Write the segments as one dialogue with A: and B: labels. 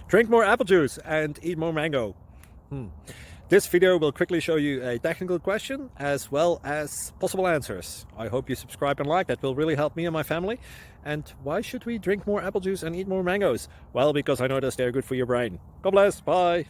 A: Drink more apple juice and eat more mango. This video will quickly show you a technical question as well as possible answers. I hope you subscribe and like, that will really help me and my family. And why should we drink more apple juice and eat more mangoes? Well, because I noticed they're good for your brain. God bless, bye.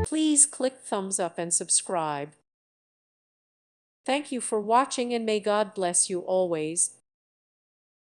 B: Please click thumbs up and subscribe. Thank you for watching and may God bless you always.